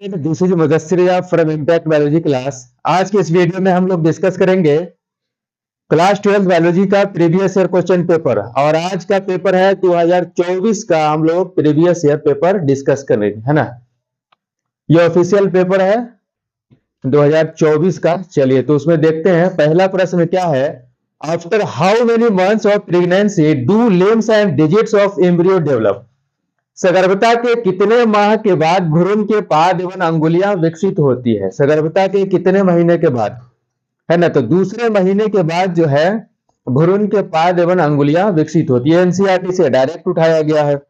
This is Mudassir from impact biology class. आज के इस वीडियो में हम लोग डिस्कस करेंगे क्लास 12 बायोलॉजी का प्रीवियस ईयर क्वेश्चन पेपर। और आज का पेपर है 2024 का, हम लोग प्रीवियस ईयर पेपर डिस्कस करेंगे, है ना। ये ऑफिशियल पेपर है 2024 का। चलिए तो उसमें देखते हैं पहला प्रश्न क्या है। After how many months of pregnancy do limbs and digits of embryo develop. सगर्भता के कितने माह के बाद भ्रूण के पाद एवं अंगुलियां विकसित होती है। सगर्भता के कितने महीने के बाद, है ना। तो दूसरे महीने के बाद जो है भ्रूण के पाद एवं अंगुलियां विकसित होती है। एनसीईआरटी से डायरेक्ट उठाया गया है।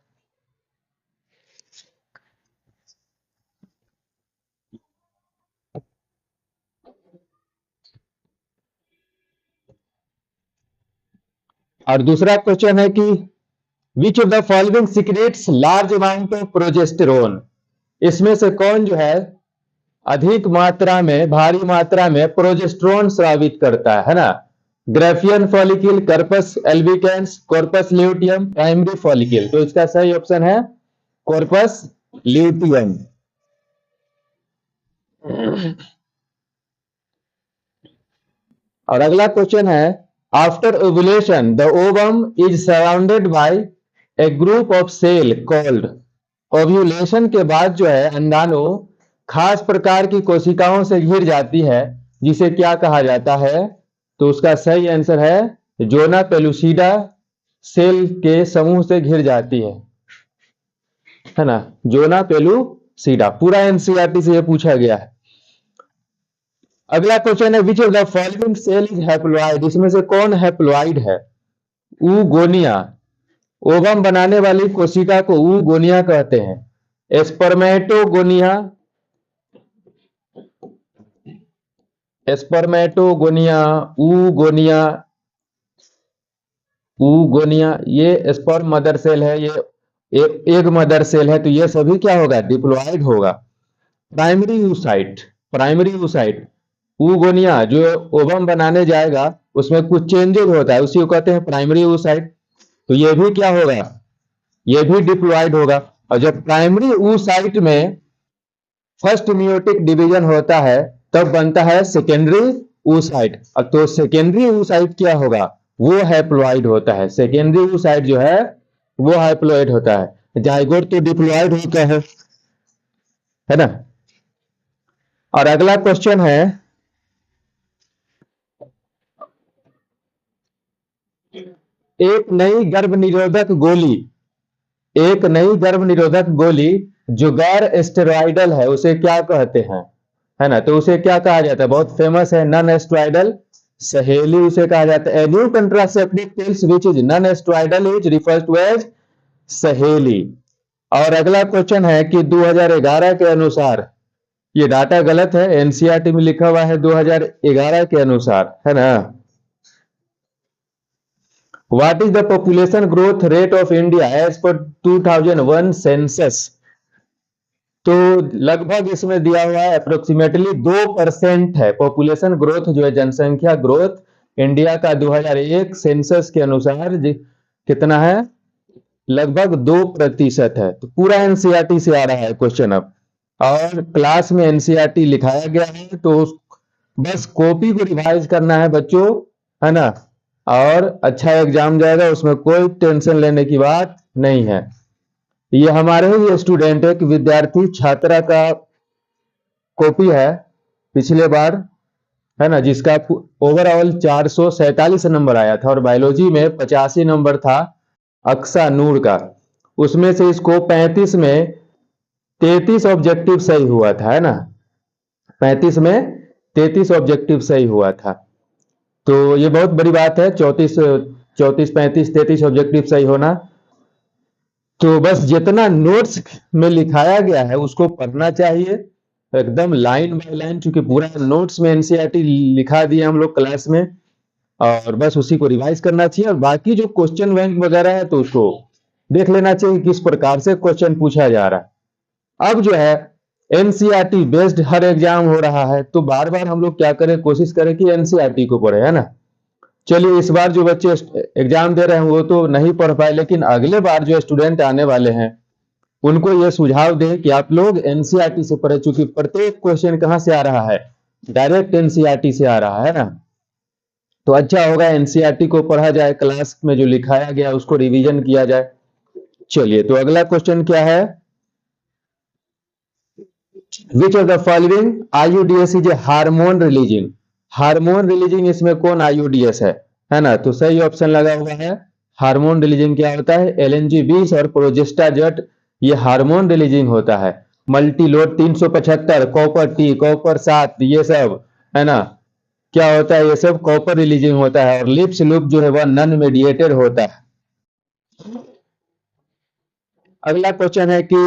और दूसरा क्वेश्चन है कि which of the following secrets large amount of progesterone. इसमें से कौन जो है अधिक मात्रा में, भारी मात्रा में प्रोजेस्टेरोन स्रावित करता है ना। Graafian follicle, corpus albicans, corpus luteum, primary follicle. तो इसका सही ऑप्शन है कॉर्पस ल्यूटियम। और अगला क्वेश्चन है after ovulation the ovum is surrounded by a group of cell called. Ovulation के बाद जो है अंडाणु खास प्रकार की कोशिकाओं से घिर जाती है, जिसे क्या कहा जाता है। तो उसका सही आंसर है जोना पेलुसिडा सेल के समूह से घिर जाती है ना। जोना पेलुसिडा पूरा एनसीईआरटी से ये पूछा गया है। अगला क्वेश्चन है which of the following cell is haploid. इसमें से कौन हैप्लॉइड है। ऊगोनिया, ओवम बनाने वाली कोशिका को ऊगोनिया कहते हैं। स्पर्मेटोगोनिया, स्पर्मेटोगोनिया, ऊगोनिया, ऊगोनिया, ये स्पर्म मदर सेल है, ये एग मदर सेल है। तो ये सभी क्या होगा, डिप्लॉइड होगा। Primary oocyte, primary oocyte oogonia जो ओवम बनाने जाएगा उसमें कुछ चेंजेस होता है, उसी को कहते हैं प्राइमरी यूसाइट। तो ये भी क्या होगा, ये भी डिप्लॉइड होगा। और जब प्राइमरी ऊसाइट में फर्स्ट मियोटिक डिवीजन होता है तब बनता है सेकेंडरी ऊसाइट। तो सेकेंडरी ऊसाइट क्या होगा, वो हैप्लॉइड होता है। सेकेंडरी ऊसाइट जो है वो हैप्लॉइड होता है। जाइगोट तो डिप्लॉइड होता है ना। और अगला क्वेश्चन है एक नई गर्भ निरोधक गोली, एक नई गर्भ निरोधक गोली जो गैर एस्टेरॉइडल है उसे क्या कहते हैं, है ना। तो उसे क्या कहा जाता है, बहुत फेमस है, नॉन एस्टेरॉइडल सहेली उसे कहा जाता है। New contraceptive pills which is non steroidal is referred to as Saheli. और अगला क्वेश्चन है कि 2011 के अनुसार, ये डाटा गलत है, एनसीईआरटी में लिखा हुआ है 2011 के अनुसार, है ना। What is the population growth rate of India as per 2001 census. तो लगभग इसमें दिया हुआ है अप्रोक्सीमेटली 2% है पॉपुलेशन ग्रोथ जो है, जनसंख्या ग्रोथ इंडिया का 2001 सेंसस के अनुसार कितना है, लगभग 2% है। तो पूरा एनसीईआरटी से आ रहा है क्वेश्चन अब, और क्लास में एनसीईआरटी लिखाया गया है, तो बस कॉपी को रिवाइज करना है बच्चों, है ना। और अच्छा एग्जाम जाएगा, उसमें कोई टेंशन लेने की बात नहीं है। ये हमारे ही स्टूडेंट, एक विद्यार्थी छात्रा का कॉपी है पिछले बार, है ना, जिसका ओवरऑल 447 नंबर आया था और बायोलॉजी में 85 नंबर था अक्सा नूर का। उसमें से इसको 35 में 33 ऑब्जेक्टिव सही हुआ था, है ना। 35 में 33 ऑब्जेक्टिव सही हुआ था। तो ये बहुत बड़ी बात है, 34 35 33 ऑब्जेक्टिव सही होना। तो बस जितना नोट्स में लिखाया गया है उसको पढ़ना चाहिए एकदम लाइन बाय लाइन, क्योंकि पूरा नोट्स में एनसीईआरटी लिखा दिया हम लोग क्लास में, और बस उसी को रिवाइज करना चाहिए। और बाकी जो क्वेश्चन बैंक वगैरह है तो उसको देख लेना चाहिए किस प्रकार से क्वेश्चन पूछा जा रहा है। अब जो है एनसीईआरटी बेस्ड हर एग्जाम हो रहा है, तो बार बार हम लोग क्या करें, कोशिश करें कि एनसीईआरटी को पढ़े, है ना। चलिए इस बार जो बच्चे एग्जाम दे रहे हैं वो तो नहीं पढ़ पाए, लेकिन अगले बार जो स्टूडेंट आने वाले हैं उनको ये सुझाव दें कि आप लोग एनसीईआरटी से पढ़े, चूंकि प्रत्येक क्वेश्चन कहां से आ रहा है, डायरेक्ट एनसीईआरटी से आ रहा है ना। तो अच्छा होगा एनसीईआरटी को पढ़ा जाए, क्लास में जो लिखाया गया उसको रिवीजन किया जाए। चलिए, तो अगला क्वेश्चन क्या है, which of the following आईयूडीएस is a hormone releasing. Hormone releasing इसमें कौन आईयूडीएस है ना। तो सही ऑप्शन लगा हुआ है, हार्मोन रिलीजिंग क्या होता है, एलएनजी 20 और प्रोजेस्टाजट, ये हार्मोन रिलीजिंग होता है। मल्टीलोड 375, कॉपर टी, कॉपर 7, ये सब है ना, क्या होता है, ये सब कॉपर रिलीजिंग होता है। और लिप्स लूप जो है वह नॉन मेडिएटेड होता है। अगला क्वेश्चन है कि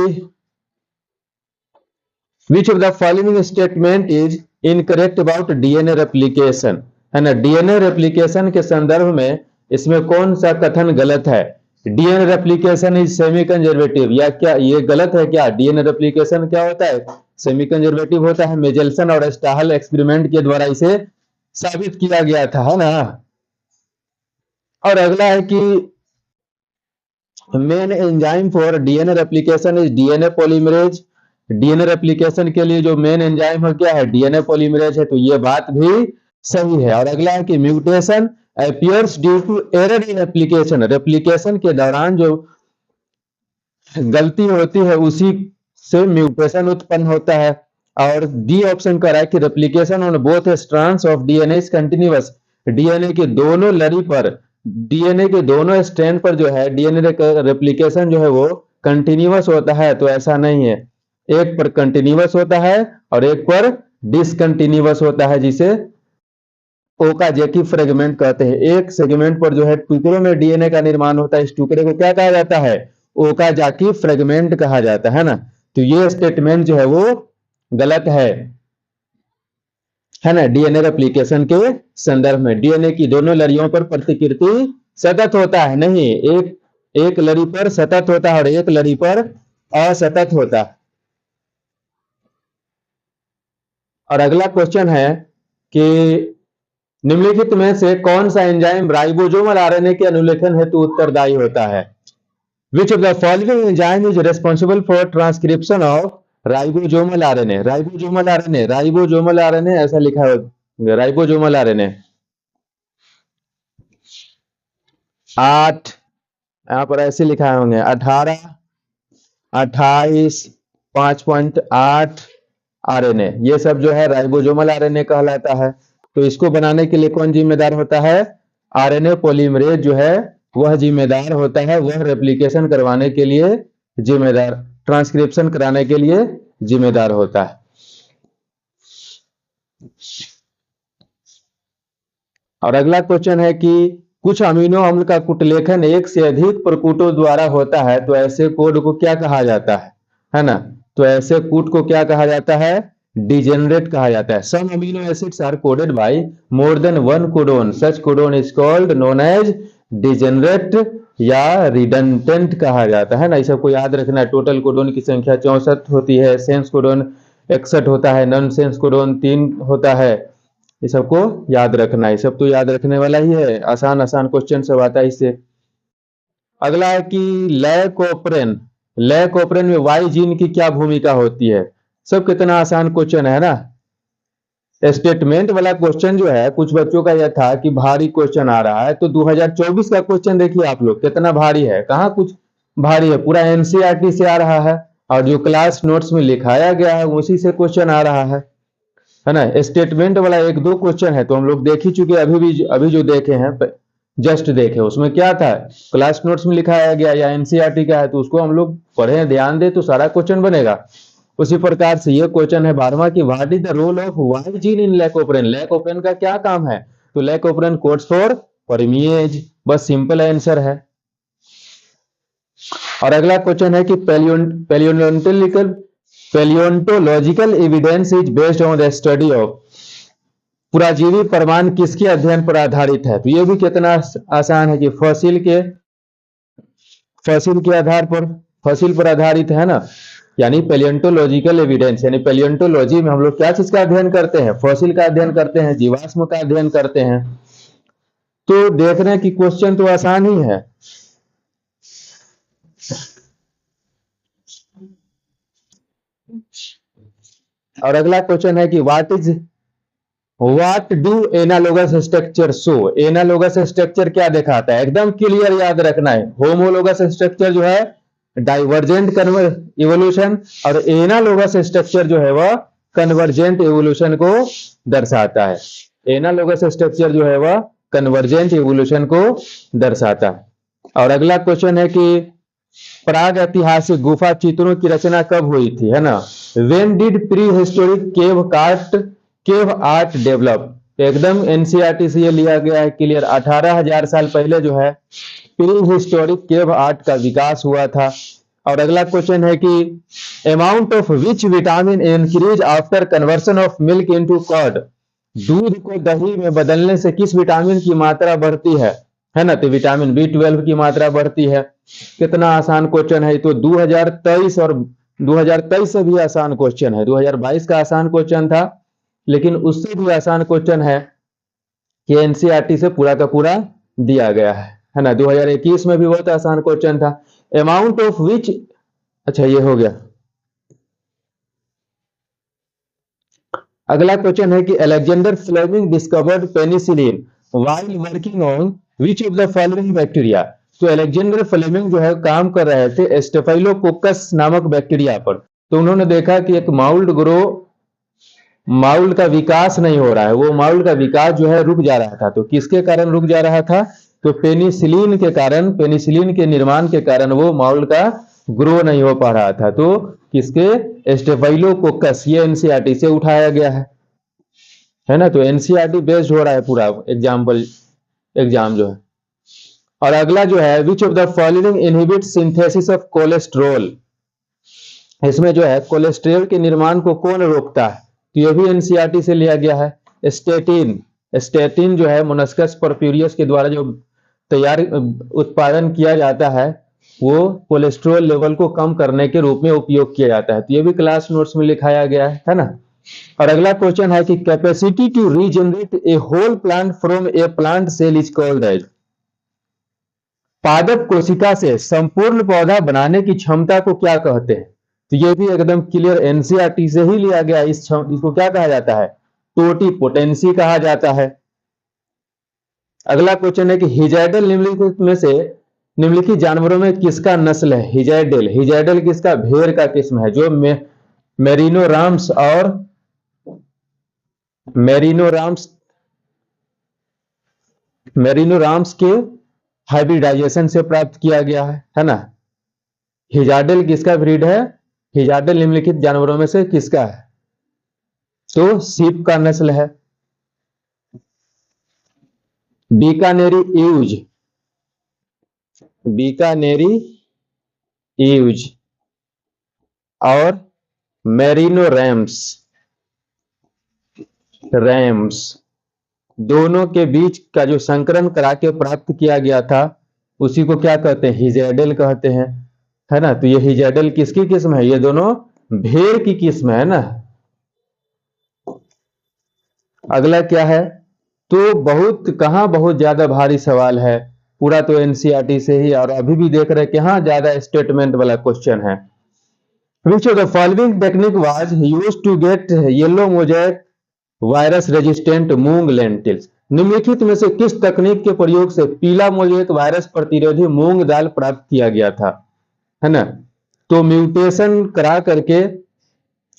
which of the following statement is incorrect about DNA replication, है ना। डीएनए रेप्लिकेशन के संदर्भ में इसमें कौन सा कथन गलत है, DNA replication is semi conservative, या क्या ये गलत है क्या, डीएनए रेप्लिकेशन क्या होता है, सेमी कंजर्वेटिव होता है। मेजेल्सन और स्टाहल एक्सपेरिमेंट के द्वारा इसे साबित किया गया था, है ना। और अगला है कि main enzyme for DNA replication is DNA polymerase. DNA replication के लिए जो मेन एंजाइम है क्या है, डीएनए पॉलीमरेज है, तो ये बात भी सही है। और अगला है कि mutation appears due to error in application, replication के दौरान जो गलती होती है उसी से म्यूटेशन उत्पन्न होता है। और डी ऑप्शन कर रहा है कि replication on both strands of DNA is continuous, DNA के दोनों लड़ी पर, डीएनए के दोनों स्ट्रैंड पर जो है डीएनए रेप्लिकेशन जो है वो कंटिन्यूअस होता है, तो ऐसा नहीं है। एक पर कंटिन्यूअस होता है और एक पर डिसकंटिन्यूअस होता है, जिसे ओकाज़की फ्रेगमेंट कहते हैं। एक सेगमेंट पर जो है टुकड़ों में डीएनए का निर्माण होता है, इस टुकड़े को क्या कहा जाता है, ओकाज़की फ्रेगमेंट कहा जाता है ना। तो ये स्टेटमेंट जो है वो गलत है ना। डीएनए रेप्लिकेशन के संदर्भ में डीएनए की दोनों लड़ियों पर प्रतिकृति सतत होता है, नहीं, एक लड़ी पर सतत होता है और एक लड़ी पर असतत होता है। और अगला क्वेश्चन है कि निम्नलिखित में से कौन सा एंजाइम राइबोसोमल आरएनए के अनुलेखन हेतु उत्तरदायी होता है। Which of the following enzyme is responsible for transcription of ribosomal RNA. Ribosomal RNA, ribosomal RNA ऐसा लिखा है, राइबोसोमल आरएनए 8, यहां पर ऐसे लिखा होंगे 18, 28, 5.8 आरएनए, ये सब जो है राइबोसोमल आरएनए कहलाता है। तो इसको बनाने के लिए कौन जिम्मेदार होता है, आरएनए पॉलीमरेज जो है वह जिम्मेदार होता है, वह रेप्लिकेशन करवाने के लिए जिम्मेदार, ट्रांसक्रिप्शन कराने के लिए जिम्मेदार होता है। और अगला क्वेश्चन है कि कुछ अमीनो अम्ल का कूटलेखन एक से अधिक प्रकूटों द्वारा होता है, तो ऐसे कोड को क्या कहा जाता है ना। तो ऐसे कूट को क्या कहा जाता है, डिजेनरेट कहा जाता है। Some amino acids are coded by more than one codon, such codon is called known as degenerate या रिडंडेंट कहा जाता है ना। इस सबको याद रखना है। टोटल कोडोन की संख्या 64 होती है, सेंस कोडोन 61 होता है, नॉन सेंस कोडोन 3 होता है। ये सबको याद रखना है, ये सब तो याद रखने वाला ही है, आसान आसान क्वेश्चन सब आता है इससे। अगला है कि लैकोप्रेन, लैकोप्रेन में वाई जीन की क्या भूमिका होती है। सब कितना आसान क्वेश्चन है ना। स्टेटमेंट वाला क्वेश्चन जो है कुछ बच्चों का यह था कि भारी क्वेश्चन आ रहा है, तो 2024 का क्वेश्चन देखिए आप लोग कितना भारी है, कहाँ कुछ भारी है, पूरा एनसीईआरटी से आ रहा है और जो क्लास नोट्स में लिखाया गया है उसी से क्वेश्चन आ रहा है ना। स्टेटमेंट वाला एक दो क्वेश्चन है तो हम लोग देख ही चुके, अभी जो देखे हैं जस्ट देखे, उसमें क्या था, क्लास नोट्स में लिखाया गया या एनसीईआरटी का है, तो उसको हम लोग पढ़े ध्यान दे तो सारा क्वेश्चन बनेगा। उसी प्रकार से ये क्वेश्चन है 12वां की what is the role of Y gene in लैकोप्रेन, लैकोप्रेन का क्या काम है, तो लैकोप्रेन कोड्स फॉर परमिएज, बस सिंपल आंसर है। और अगला क्वेश्चन है कि palaeontological evidence is based on the study of, पुराजीवी प्रमाण किसके अध्ययन पर आधारित है, तो ये भी कितना आसान है कि फॉसिल के आधार पर, फॉसिल पर आधारित है ना। यानी पैलियोंटोलॉजिकल एविडेंस, यानी पैलियोंटोलॉजी में हम लोग क्या चीज का अध्ययन करते हैं, फॉसिल का अध्ययन करते हैं, जीवाश्म का अध्ययन करते हैं। तो देख रहे हैं कि क्वेश्चन तो आसान ही है। और अगला क्वेश्चन है कि what do analogous structure show. Analogous structure क्या दिखाता है, एकदम क्लियर याद रखना है। होमोलोगस स्ट्रक्चर जो है डाइवर्जेंट इवोल्यूशन, और एनालोगस स्ट्रक्चर जो है वह कन्वर्जेंट इवोल्यूशन को दर्शाता है। एनालोगस स्ट्रक्चर जो है वह कन्वर्जेंट इवोल्यूशन को दर्शाता है। और अगला क्वेश्चन है कि प्राग ऐतिहासिक गुफा चित्रों की रचना कब हुई थी, है ना। When did pre historic cave art develop. एकदम एनसीईआरटी से ये लिया गया है क्लियर। 18,000 साल पहले जो है प्री हिस्टोरिक केव आर्ट का विकास हुआ था। और अगला क्वेश्चन है कि amount of which vitamin increase after conversion of milk into curd. दूध को दही में बदलने से किस विटामिन की मात्रा बढ़ती है ना। तो विटामिन B12 की मात्रा बढ़ती है। कितना आसान क्वेश्चन है। तो 2023 और 2023 से भी आसान क्वेश्चन है। 2022 का आसान क्वेश्चन था, लेकिन उससे भी आसान क्वेश्चन है कि एनसीईआरटी से पूरा का पूरा दिया गया है ना। 2021 में भी बहुत आसान क्वेश्चन था। अमाउंट ऑफ विच, अच्छा ये हो गया। अगला क्वेश्चन है कि Alexander Fleming discovered penicillin while working on which of the following bacteria. तो अलेक्जेंडर फ्लेमिंग जो है काम कर रहे थे स्टेफाइलोकोकस नामक बैक्टीरिया पर। तो उन्होंने देखा कि एक माउल्ड का विकास नहीं हो रहा है, वो माउल्ड का विकास जो है रुक जा रहा था। तो किसके कारण रुक जा रहा था, तो पेनिसिलिन के कारण, पेनिसिलिन के निर्माण के कारण वो माउल्ड का ग्रो नहीं हो पा रहा था। तो किसके, स्टेफाइलोकोकस, ये एनसीईआरटी से उठाया गया है ना। तो एनसीईआरटी बेस्ड हो रहा है पूरा एग्जाम जो है। और अगला जो है which of the following inhibit synthesis of cholesterol. इसमें जो है कोलेस्ट्रॉल के निर्माण को कौन रोकता है, तो यह भी एनसीईआरटी से लिया गया है। स्टेटिन जो है मोलस्कस परफ्यूरियस के द्वारा जो उत्पादन किया जाता है, वो कोलेस्ट्रॉल लेवल को कम करने के रूप में उपयोग किया जाता है। तो ये भी क्लास नोट्स में लिखाया गया है ना। और अगला क्वेश्चन है कि capacity to regenerate a whole plant from a plant cell is called as. पादप कोशिका से संपूर्ण पौधा बनाने की क्षमता को क्या कहते हैं। तो ये भी एकदम क्लियर एनसीईआरटी से ही लिया गया। इसको क्या कहा जाता है, टोटिपोटेंसी कहा जाता है। अगला क्वेश्चन है कि हिजैडल निम्नलिखित में से निम्नलिखित जानवरों में किसका नस्ल है। हिजैडल किसका, भेड़ का किस्म है, जो मेरिनोराम्स और मेरिनोराम्स के हाइब्रिडाइजेशन से प्राप्त किया गया है ना। हिजार्डल किसका ब्रीड है, हिजार्डल निम्नलिखित जानवरों में से किसका है, तो सीप का नस्ल है। बीकानेरी ईव्ज और मेरिनो रैम्स दोनों के बीच का जो संकरण करा के प्राप्त किया गया था, उसी को क्या कहते हैं, हिजैडल कहते हैं, है ना। तो ये हिजैडल किसकी किस्म है, ये दोनों भेड़ की किस्म है ना। अगला क्या है, तो बहुत ज्यादा भारी सवाल है, पूरा तो एनसीईआरटी से ही, और अभी भी देख रहे हैं कि हाँ ज्यादा स्टेटमेंट वाला क्वेश्चन है। Which of the following technique was used to get yellow mosaic virus resistant moong lentils. निम्नलिखित में से किस तकनीक के प्रयोग से पीला मोज़ेक वायरस प्रतिरोधी मूंग दाल प्राप्त किया गया था, है ना। तो म्यूटेशन करा करके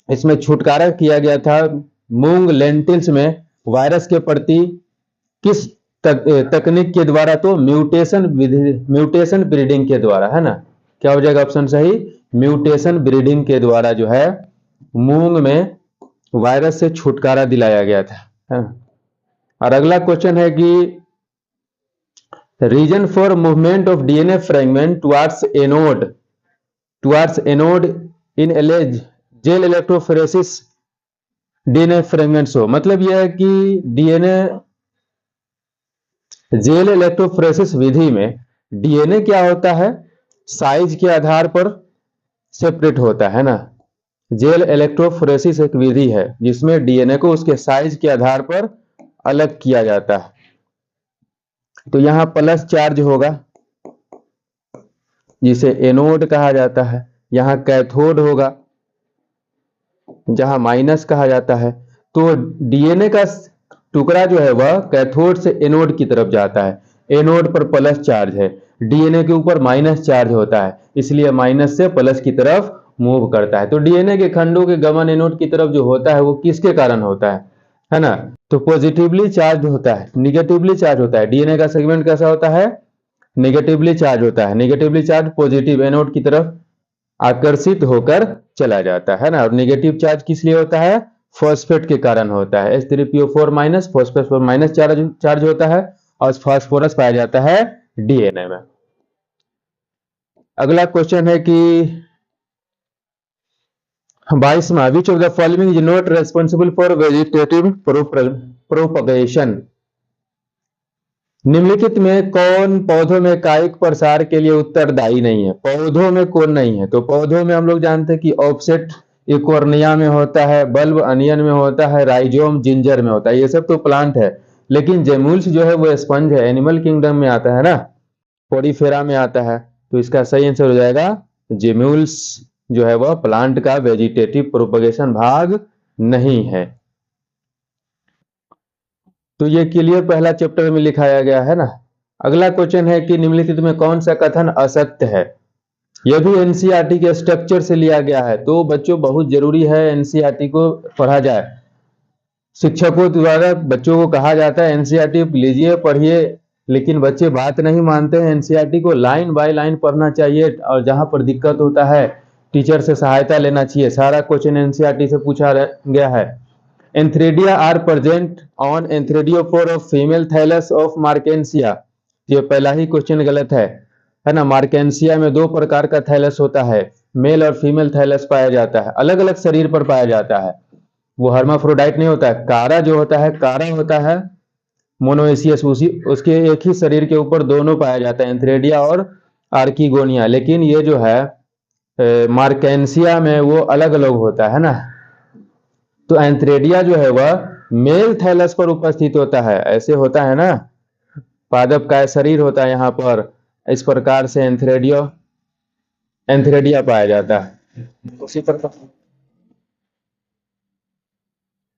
इसमें छुटकारा किया गया था मूंग लेंटिल्स में वायरस के प्रति। किस तकनीक के द्वारा, तो म्यूटेशन ब्रीडिंग के द्वारा, है ना। क्या हो जाएगा ऑप्शन सही, म्यूटेशन ब्रीडिंग के द्वारा जो है मूंग में वायरस से छुटकारा दिलाया गया था, है ना। और अगला क्वेश्चन है कि reason for movement of DNA fragment towards anode in gel electrophoresis DNA fragments हो। मतलब यह है कि डीएनए जेल इलेक्ट्रोफोरेसिस विधि में डीएनए क्या होता है, साइज के आधार पर सेपरेट होता है ना। जेल इलेक्ट्रोफोरेसिस एक विधि है जिसमें डीएनए को उसके साइज के आधार पर अलग किया जाता है। तो यहां प्लस चार्ज होगा जिसे एनोड कहा जाता है, यहां कैथोड होगा जहां माइनस कहा जाता है। तो डीएनए का टुकड़ा जो है वह कैथोड से एनोड की तरफ जाता है, एनोड पर प्लस चार्ज है, डीएनए के ऊपर माइनस चार्ज होता है, इसलिए माइनस से प्लस की तरफ मूव करता है। तो डीएनए के खंडों के गमन एनोड की तरफ जो होता है वो किसके कारण होता है ना? तो पॉजिटिवली चार्ज होता है, निगेटिवली चार्ज होता है। डीएनए का सेगमेंट कैसा होता है? निगेटिवली चार्ज होता है। निगेटिवली चार्ज पॉजिटिव एनोड की तरफ आकर्षित होकर चला जाता है ना। और नेगेटिव चार्ज किस लिए होता है? फॉस्फेट के कारण होता है। H3PO4 माइनस, फॉस्फेट पर माइनस चार्ज होता है और फास्फोरस पाया जाता है डीएनए में। अगला क्वेश्चन है कि 22वां, which of the following is not responsible for vegetative propagation? निम्नलिखित में कौन पौधों में कायिक प्रसार के लिए उत्तरदायी नहीं है? पौधों में कौन नहीं है? तो पौधों में हम लोग जानते हैं कि ऑफसेट इकोर्निया में होता है, बल्ब अनियन में होता है, राइजोम जिंजर में होता है। ये सब तो प्लांट है, लेकिन जेमुल्स जो है वो स्पंज है, एनिमल किंगडम में आता है ना, पोरीफेरा में आता है। तो इसका सही आंसर हो जाएगा जेमुल्स जो है वह प्लांट का वेजिटेटिव प्रोपगेशन भाग नहीं है। तो ये क्लियर पहला चैप्टर में लिखाया गया है ना। अगला क्वेश्चन है कि निम्नलिखित में कौन सा कथन असत्य है? यह भी एनसीईआरटी के स्ट्रक्चर से लिया गया है, तो बच्चों बहुत जरूरी है एनसीईआरटी को पढ़ा जाए। शिक्षकों द्वारा बच्चों को कहा जाता है एनसीईआरटी लीजिए पढ़िए, लेकिन बच्चे बात नहीं मानते हैं। एनसीईआरटी को लाइन बाय लाइन पढ़ना चाहिए और जहां पर दिक्कत होता है टीचर से सहायता लेना चाहिए। सारा क्वेश्चन एनसीईआरटी से पूछा गया है। Antheridia are present on antheridiophore of female thallus of marchantia. ये पहला ही क्वेश्चन गलत है ना। मार्केंसिया में दो प्रकार का थैलस होता है, मेल और फीमेल थैलस पाया जाता है, अलग अलग शरीर पर पाया जाता है। वो हर्माफ्रोडाइट नहीं होता है। कारा जो होता है, कारा होता है मोनोएसियस, उसके एक ही शरीर के ऊपर दोनों पाया जाता है, एंथ्रेडिया और आर्किगोनिया। लेकिन ये जो है मार्केंसिया में वो अलग अलग होता है ना। तो एंथ्रेडिया जो है वह मेल थैलस पर उपस्थित होता है, ऐसे होता है ना, पादप का शरीर होता है यहाँ पर, इस प्रकार से एंथ्रेडिया पाया जाता है।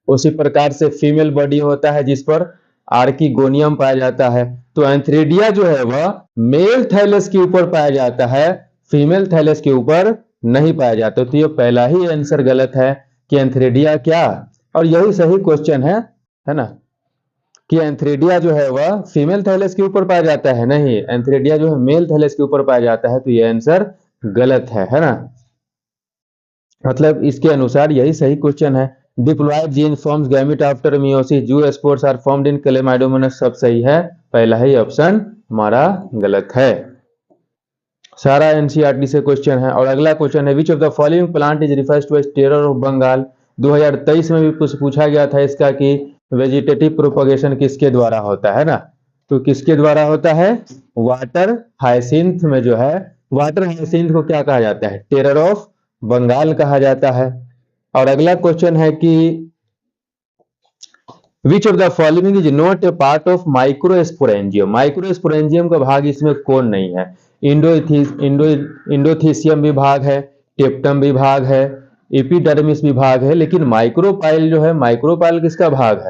उसी प्रकार से फीमेल बॉडी होता है जिस पर आर्किगोनियम पाया जाता है। तो एंथ्रेडिया जो है वह मेल थैलस के ऊपर पाया जाता है, फीमेल थैलस के ऊपर नहीं पाया जाता। तो ये पहला ही आंसर गलत है कि एंथ्रेडिया क्या, और यही सही क्वेश्चन है ना, कि एंथ्रेडिया जो है वह फीमेल थैलस के ऊपर पाया जाता है। नहीं, एंथ्रेडिया जो है मेल थैलस के ऊपर पाया जाता है। तो ये आंसर गलत है ना। मतलब इसके अनुसार यही सही क्वेश्चन है। Diploid gene forms gamete after meiosis, zoospores are formed in chlamydomonas. सब सही है, पहला ही ऑप्शन हमारा गलत है। सारा एनसीईआरटी से क्वेश्चन है। और अगला क्वेश्चन है, which of the following plant is refers to as terror of Bengal? 2023 में भी कुछ पूछा गया था इसका कि वेजिटेटिव प्रोपगेशन किसके द्वारा होता है ना। तो किसके द्वारा होता है? वाटर हाइसिंथ में जो है, वाटर हाइसिंथ को क्या कहा जाता है? टेरर ऑफ बंगाल कहा जाता है। और अगला क्वेश्चन है कि which of the following is not a part of microsporangium? Microsporangium का भाग इसमें कौन नहीं है? इंडोथीसियम विभाग है, टेप्टम विभाग है, एपिडर्मिस विभाग है, लेकिन माइक्रोपाइल जो है, माइक्रोपाइल किसका भाग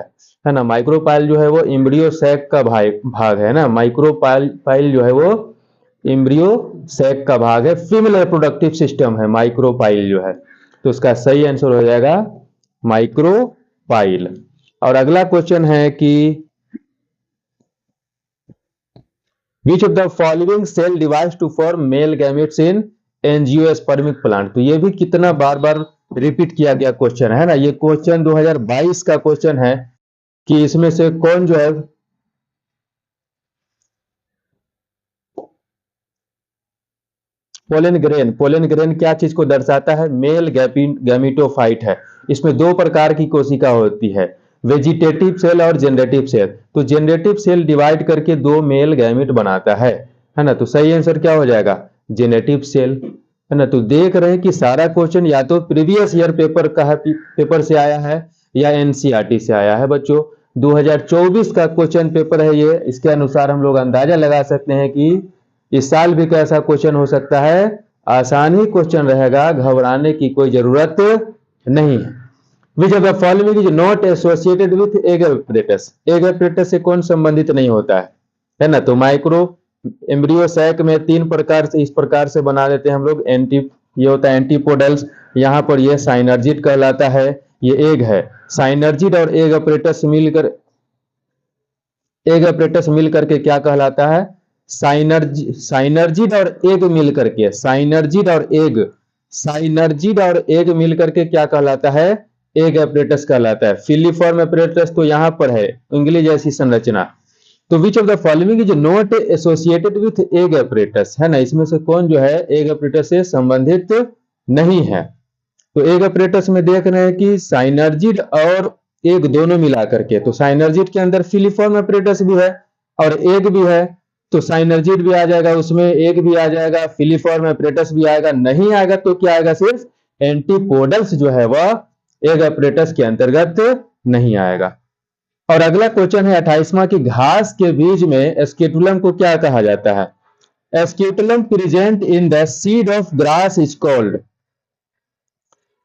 है ना? माइक्रोपाइल जो है वो एम्ब्रियो सैक का भाग है ना। माइक्रोपाइल जो है वो एम्ब्रियो सैक का भाग है, फीमेल रिप्रोडक्टिव सिस्टम है माइक्रोपाइल जो है। तो उसका सही आंसर हो जाएगा माइक्रोपाइल। और अगला क्वेश्चन है कि which of the following cell divides to form male gametes in angiospermic plant? तो ये भी कितना बार बार रिपीट किया गया क्वेश्चन है ना। ये क्वेश्चन 2022 का क्वेश्चन है कि इसमें से कौन जो है पोलन ग्रेन क्या चीज को दर्शाता है? मेल गैमिटोफाइट है। इसमें दो प्रकार की कोशिका होती है, वेजिटेटिव सेल और जनरेटिव सेल। तो जनरेटिव सेल डिवाइड करके दो मेल गैमिट बनाता है ना। तो सही आंसर क्या हो जाएगा? जेनेटिव सेल, है ना। तो देख रहे हैं कि सारा क्वेश्चन या तो प्रीवियस ईयर पेपर से आया है या एनसीईआरटी से आया है बच्चों। 2024 का क्वेश्चन पेपर है ये। इसके अनुसार हम लोग अंदाजा लगा सकते हैं कि इस साल भी कैसा क्वेश्चन हो सकता है। आसान ही क्वेश्चन रहेगा, घबराने की कोई जरूरत नहीं है। Which of the following is not associated with egg apparatus, egg apparatus से कौन संबंधित नहीं होता है ना। तो माइक्रो एम्ब्रियो सैक में तीन प्रकार से, इस प्रकार से बना देते हैं हम लोग। एंटी, ये होता है एंटीपोडल्स, यहाँ पर ये साइनर्जिड कहलाता है, ये एग है। साइनर्जिड और एग एपरेटस मिलकर, एग एपरेटस मिल करके क्या कहलाता है, साइनर्जिड और एग मिल करके, साइनर्जिड और एग, साइनर्जिड और एग मिल करके क्या कहलाता है, एग एपरेटस कहलाता है। फिलीफॉर्म एपरेटस तो यहां पर है, उंगली जैसी संरचना। तो विच of the following is not associated with egg apparatus, है ना, इसमें से कौन जो है एग एपरेटस से संबंधित नहीं है। तो एग एपरेटस में देख रहे हैं कि साइनर्जिड और एग दोनों मिला करके, तो साइनर्जिड के अंदर फिलीफॉर्म एपरेटस भी है और एग भी है, तो साइनर्जिड भी आ जाएगा उसमें, एग भी आ जाएगा, फिलीफॉर्म एपरेटस भी आएगा। नहीं आएगा तो क्या आएगा, सिर्फ एंटीपोडल्स जो है वह एग एपरेटस के अंतर्गत नहीं आएगा। और अगला क्वेश्चन है 28वां कि घास के बीज में एस्केटुलम को क्या कहा जाता है। Scutellum present in the seed of grass is called.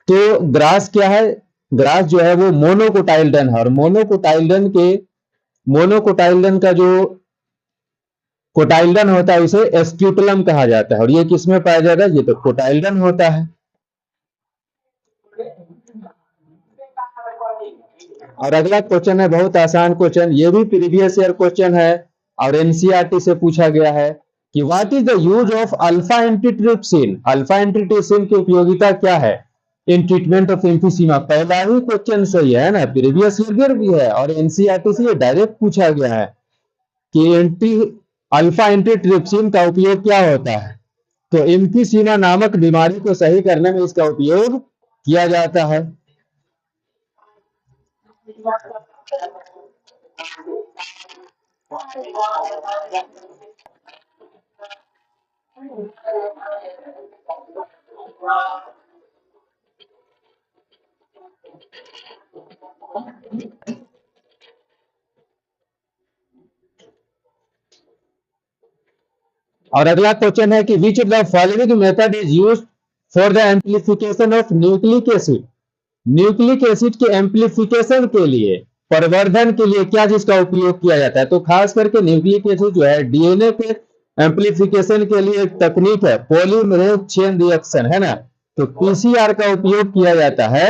तो ग्रास क्या है, ग्रास जो है वो मोनोकोटाइलडन है, और मोनोकोटाइलडन के, मोनोकोटाइलडन का जो कोटाइलडन होता है उसे एस्क्यूटलम कहा जाता है। और ये किसमें पाया जाता है, ये तो कोटाइलडन होता है। और अगला क्वेश्चन है बहुत आसान क्वेश्चन, ये भी प्रीवियस ईयर क्वेश्चन है और एनसीईआरटी से पूछा गया है कि what is the use of alpha antitrypsin. Alpha antitrypsin की उपयोगिता क्या है इन ट्रीटमेंट ऑफ एम्फीसीमा। पहला ही क्वेश्चन सही है ना, प्रीवियस ईयर भी है और एनसीईआरटी से डायरेक्ट पूछा गया है कि अल्फा एंटीट्रिप्सिन का उपयोग क्या होता है। तो एम्फीसीमा नामक बीमारी को सही करने में इसका उपयोग किया जाता है। और अगला क्वेश्चन है कि which of the following method is used for the amplification of nucleic acid. Nucleic acid के एम्प्लीफिकेशन के लिए, प्रवर्धन के लिए क्या चीज का उपयोग किया जाता है। तो खास करके न्यूक्लिक एसिड जो है डीएनए के एम्प्लीफिकेशन के लिए एक तकनीक है पॉलीमरेज चेन रिएक्शन, है ना। तो पीसीआर का उपयोग किया जाता है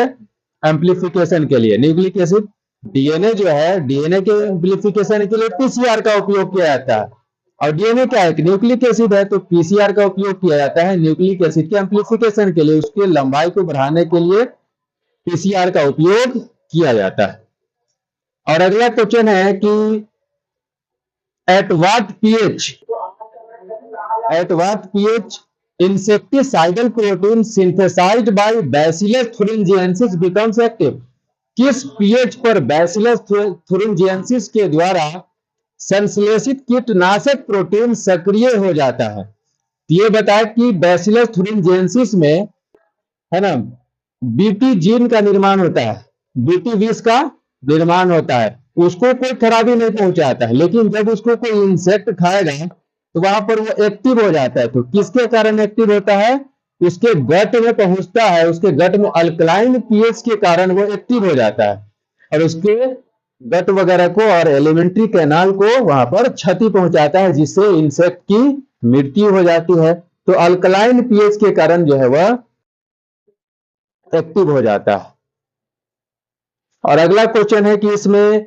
एम्प्लीफिकेशन के लिए। न्यूक्लिक एसिड डीएनए जो है, डीएनए के एम्प्लीफिकेशन के लिए पीसीआर का उपयोग किया जाता है। और डीएनए क्या है, न्यूक्लिक एसिड है, तो पीसीआर का उपयोग किया जाता है न्यूक्लिक एसिड के एम्प्लीफिकेशन के लिए, उसके लंबाई को बढ़ाने के लिए पीसीआर का उपयोग किया जाता है। और अगला क्वेश्चन है कि at what pH, at what pH insecticidal protein synthesized by Bacillus thuringiensis becomes active. किस पीएच पर बैसिलस thuringiensis के द्वारा संश्लेषित कीटनाशक प्रोटीन सक्रिय हो जाता है। ये बताया कि बैसिलस thuringiensis में, है ना, बीटी जीन का निर्माण होता है, बीटी विष का निर्माण होता है, उसको कोई खराबी नहीं पहुंचाता है, लेकिन जब उसको कोई इंसेक्ट खाएगा तो वहां पर वो एक्टिव हो जाता है। तो किसके कारण एक्टिव होता है, उसके गट में पहुंचता है, उसके गट में अल्कलाइन पीएच के कारण वो एक्टिव हो जाता है और उसके गट वगैरह को और एलिमेंट्री कैनाल को वहां पर क्षति पहुंचाता है, जिससे इंसेक्ट की मृत्यु हो जाती है। तो अल्कलाइन पीएच के कारण जो है वह एक्टिव हो जाता है। और अगला क्वेश्चन है कि इसमें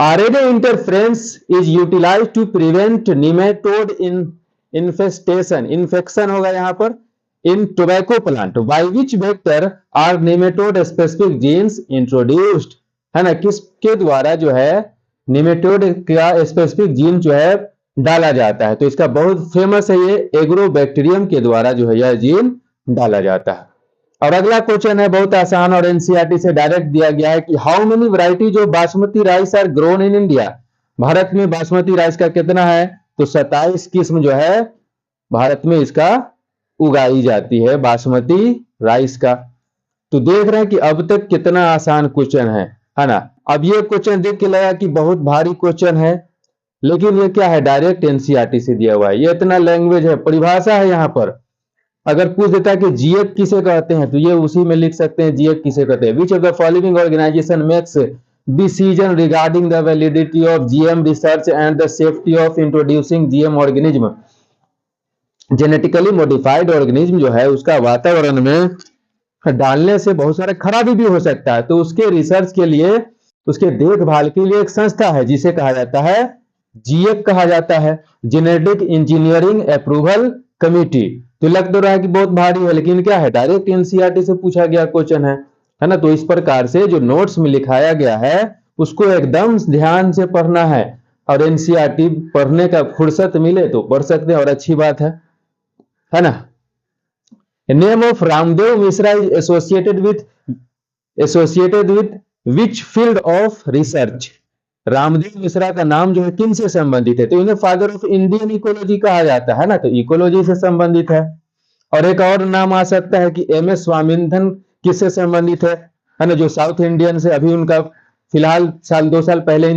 RNA interference is utilise to prevent nematode in infestation, infection होगा यहाँ पर, in tobacco plant by which vector are nematode specific genes introduced, है ना, किसके द्वारा जो है निमेटोड का स्पेसिफिक जीन जो है डाला जाता है। तो इसका बहुत फेमस है, ये एग्रोबैक्टीरियम के द्वारा जो है यह जीन डाला जाता है। और अगला क्वेश्चन है बहुत आसान और एनसीईआरटी से डायरेक्ट दिया गया है कि how many varieties of basmati rice are grown in India. भारत में बासमती राइस का कितना है, तो 27 किस्म जो है भारत में इसका उगाई जाती है बासमती राइस का। तो देख रहे हैं कि अब तक कितना आसान क्वेश्चन है ना। अब ये क्वेश्चन देख के लगा कि बहुत भारी क्वेश्चन है, लेकिन ये क्या है, डायरेक्ट एनसीईआरटी से दिया हुआ है, ये इतना लैंग्वेज है, परिभाषा है यहाँ पर अगर पूछ देता है कि जीएफ किसे कहते हैं तो ये उसी में लिख सकते हैं जीएफ किसे कहते हैं। Which of the following organisation makes decision regarding the validity of GM research and the safety of introducing GM organism. Genetically modified organism जो है उसका वातावरण में डालने से बहुत सारा खराबी भी हो सकता है, तो उसके रिसर्च के लिए, उसके देखभाल के लिए एक संस्था है जिसे कहा जाता है जीएफ कहा जाता है, जेनेटिक इंजीनियरिंग अप्रूवल कमिटी। तो लग तो रहा है कि बहुत भारी है, लेकिन क्या है, डायरेक्ट एनसीईआरटी से पूछा गया क्वेश्चन है ना। तो इस प्रकार से जो नोट्स में लिखाया गया है उसको एकदम ध्यान से पढ़ना है, और एनसीईआरटी पढ़ने का फुर्सत मिले तो पढ़ सकते हैं, और अच्छी बात है ना। Name of Ramdev Mishra is associated with which field of research. Ramdev Mishra का नाम जो है किन से संबंधित है, तो इन्हें फादर ऑफ इंडियन इकोलॉजी कहा जाता है ना, तो इकोलॉजी से संबंधित है। और एक और नाम आ सकता है कि एम एस स्वामीनाथन किससे संबंधित है ना, जो साउथ इंडियन से अभी उनका फिलहाल साल 2 साल पहले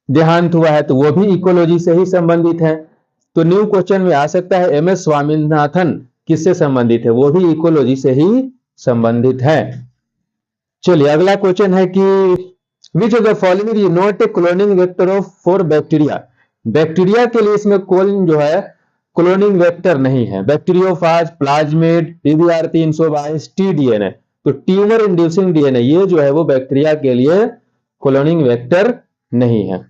देहांत हुआ है, तो वो भी इकोलॉजी से ही संबंधित है। तो न्यू क्वेश्चन में आ सकता है एम एस स्वामीनाथन किससे संबंधित है, वो भी इकोलॉजी से ही संबंधित है। चलिए अगला क्वेश्चन है कि which of the following is not a cloning vector of for bacteria. Bacteria के लिए इसमें कोलिन जो है क्लोनिंग वेक्टर नहीं है। बैक्टीरियोफाज, प्लाज्मिड, पीवीआर 322, टीडीएनए, तो ट्यूमर इंड्यूसिंग डीएनए ये जो है वो बैक्टीरिया के लिए क्लोनिंग वेक्टर नहीं है।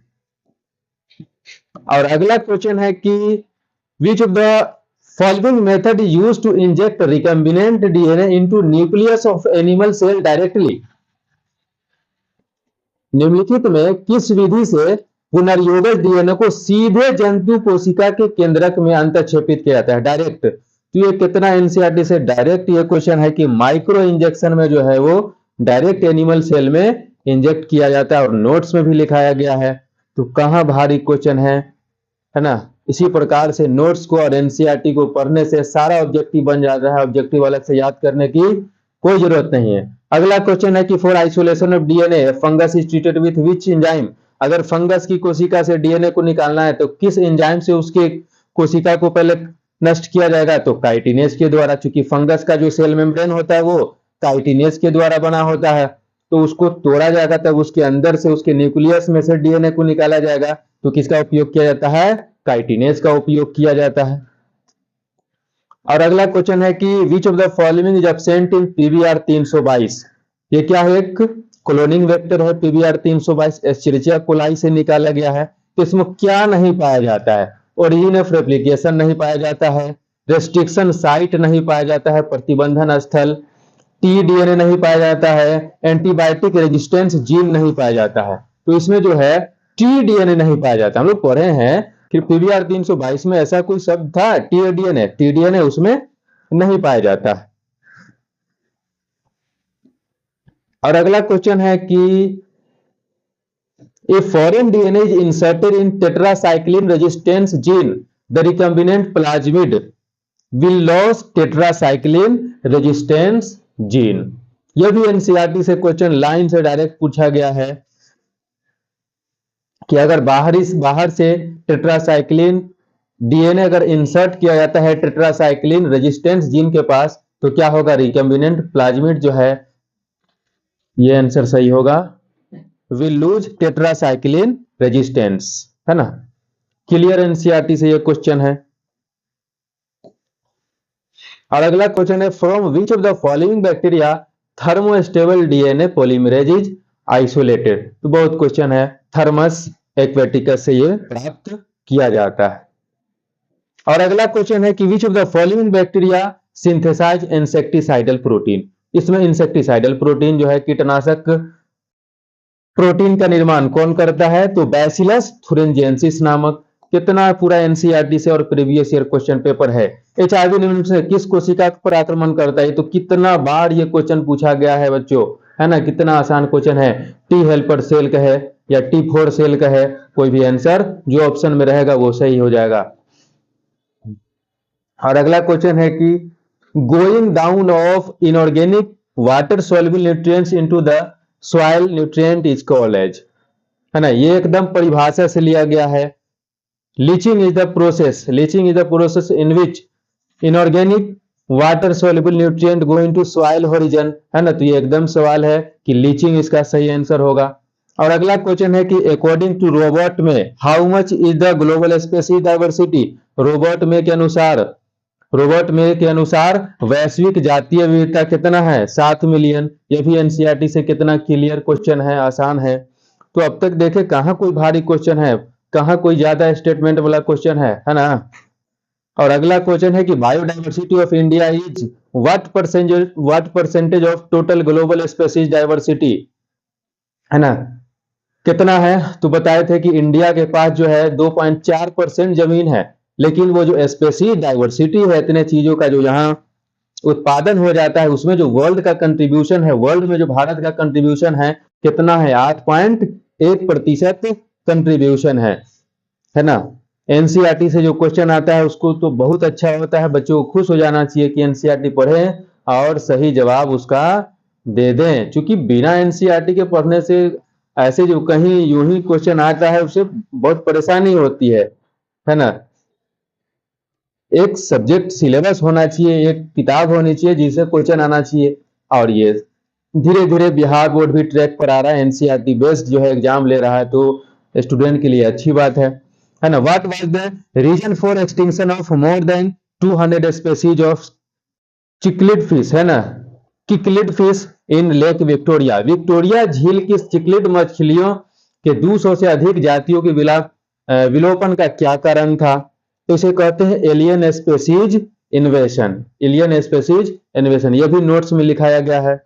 और अगला क्वेश्चन है कि which of the following method is used to inject recombinant DNA into nucleus of animal cell directly. निम्नलिखित में किस विधि से पुनर्योगज डीएनए को सीधे जंतु कोशिका के केंद्रक में अंतःक्षेपित किया जाता है, डायरेक्ट। तो ये कितना एनसीईआरटी से डायरेक्ट ये क्वेश्चन है कि माइक्रो इंजेक्शन में जो है वो डायरेक्ट एनिमल सेल में इंजेक्ट किया जाता है, और नोट्स में भी लिखाया गया है। तो कहां भारी क्वेश्चन है ना। इसी प्रकार से नोट्स को और एनसीईआरटी को पढ़ने से सारा ऑब्जेक्टिव बन जाता है, ऑब्जेक्टिव अलग से याद करने की कोई जरूरत नहीं है। अगला क्वेश्चन है कि for isolation of DNA fungus is treated with which enzyme. अगर फंगस की कोशिका से डीएनए को निकालना है तो किस एंजाइम से उसके कोशिका को पहले नष्ट किया जाएगा, तो काइटिनेज के द्वारा। चूंकि फंगस का जो सेल मेम्ब्रेन होता है वो काइटिनेज के द्वारा बना होता है, तो उसको तोड़ा जाएगा, तब उसके अंदर से उसके न्यूक्लियस में से डीएनए को निकाला जाएगा। तो किसका उपयोग किया जाता है, काइटिनेज का उपयोग किया जाता है। और अगला क्वेश्चन है कि which of the following is absent in PVR 322। ये क्या है, एक क्लोनिंग वेक्टर है पीवीआर 322, एस्चेरिचिया कोलाई से निकाला गया है। तो इसमें क्या नहीं पाया जाता है, ओरिजिन ऑफ रेप्लिकेशन नहीं पाया जाता है, रेस्ट्रिक्शन साइट नहीं पाया जाता है, प्रतिबंधन स्थल, टी डीएनए नहीं पाया जाता है, एंटीबायोटिक रेजिस्टेंस जीन नहीं पाया जाता है। तो इसमें जो है टी डीएनए नहीं पाया जाता। हम लोग पढ़े हैं कि पीवीआर 322 में ऐसा कोई शब्द था टीडीएनए उसमें नहीं पाया जाता है। और अगला क्वेश्चन है कि a foreign DNA is inserted in tetracycline resistance gene, the recombinant plasmid will loss tetracycline resistance gene. यह भी एनसीईआरटी से क्वेश्चन लाइन से डायरेक्ट पूछा गया है कि अगर बाहर से टेट्रासाइक्लिन डीएनए अगर इंसर्ट किया जाता है टेट्रासाइक्लिन रेजिस्टेंस जीन के पास, तो क्या होगा, रिकम्बिनेंट प्लाज्मिड जो है, ये आंसर सही होगा, विल लूज टेट्रासाइक्लिन रेजिस्टेंस, है ना। क्लियर, एनसीईआरटी से ये क्वेश्चन है। और अगला क्वेश्चन है from which of the following bacteria thermostable DNA polymerase is isolated. तो बहुत क्वेश्चन है, थर्मस एक्वेटिकस से ये प्राप्त किया जाता है। और अगला क्वेश्चन है कि which of the following bacteria synthesize insecticidal protein. इसमें इंसेक्टिसाइडल प्रोटीन जो है कीटनाशक प्रोटीन का निर्माण कौन करता है, तो बैसिलस थुरिंजेंसिस नामक। कितना पूरा एनसीईआरटी से और प्रीवियस ईयर क्वेश्चन पेपर है। एचआईवी निम्न से किस कोशिका पर आक्रमण करता है, तो कितना बार ये क्वेश्चन पूछा गया है बच्चों, है ना। कितना आसान क्वेश्चन है, टी हेल्पर सेल का है या T4 सेल का है, कोई भी आंसर जो ऑप्शन में रहेगा वो सही हो जाएगा। और अगला क्वेश्चन है कि going down of inorganic water soluble nutrients into the soil nutrient is called as, है ना। ये एकदम परिभाषा से लिया गया है। Leaching is the process in which inorganic water soluble nutrient go into soil horizon, है ना, तो ये एकदम सवाल है कि लीचिंग इसका सही आंसर होगा। और अगला क्वेश्चन है कि अकॉर्डिंग टू रोबोट में how much is the global species diversity. Robot में के अनुसार रोबोट में के अनुसार वैश्विक जातीय विविधता कितना है, 7 मिलियन। ये भी एनसीईआरटी से कितना क्लियर क्वेश्चन है, आसान है। तो अब तक देखे कहाँ कोई भारी क्वेश्चन है, कहाँ कोई ज्यादा स्टेटमेंट वाला क्वेश्चन है ना। और अगला क्वेश्चन है कि biodiversity of India is what percentage of total global species diversity, है ना, कितना है। तो बताए थे कि इंडिया के पास जो है 2.4% जमीन है, लेकिन वो जो स्पेसीज डाइवर्सिटी है, इतने चीजों का जो यहाँ उत्पादन हो जाता है, उसमें जो वर्ल्ड का कंट्रीब्यूशन है, वर्ल्ड में जो भारत का कंट्रीब्यूशन है कितना है, 8.1% कंट्रीब्यूशन है ना। एनसीईआरटी से जो क्वेश्चन आता है उसको तो बहुत अच्छा होता है, बच्चों को खुश हो जाना चाहिए कि एनसीईआरटी पढ़ें और सही जवाब उसका दे दें, क्योंकि बिना एनसीईआरटी के पढ़ने से ऐसे जो कहीं यूं ही क्वेश्चन आता है उससे बहुत परेशानी होती है ना। एक सब्जेक्ट सिलेबस होना चाहिए, एक किताब होनी चाहिए जिससे क्वेश्चन आना चाहिए। और ये धीरे धीरे बिहार बोर्ड भी ट्रैक पर आ रहा है, एनसीईआरटी बेस्ड जो है एग्जाम ले रहा है, तो स्टूडेंट के लिए अच्छी बात है ना। What was the reason for extinction of more than 200 species of cichlid fish, है ना, cichlid fish in Lake Victoria. Victoria झील की चिक्लिड मछलियों के 200 से अधिक जातियों के विलोपन का क्या कारण था। तो इसे कहते हैं एलियन स्पेसीज इन्वेशन, एलियन स्पेसीज इन्वेशन, यह भी नोट्स में लिखाया गया है।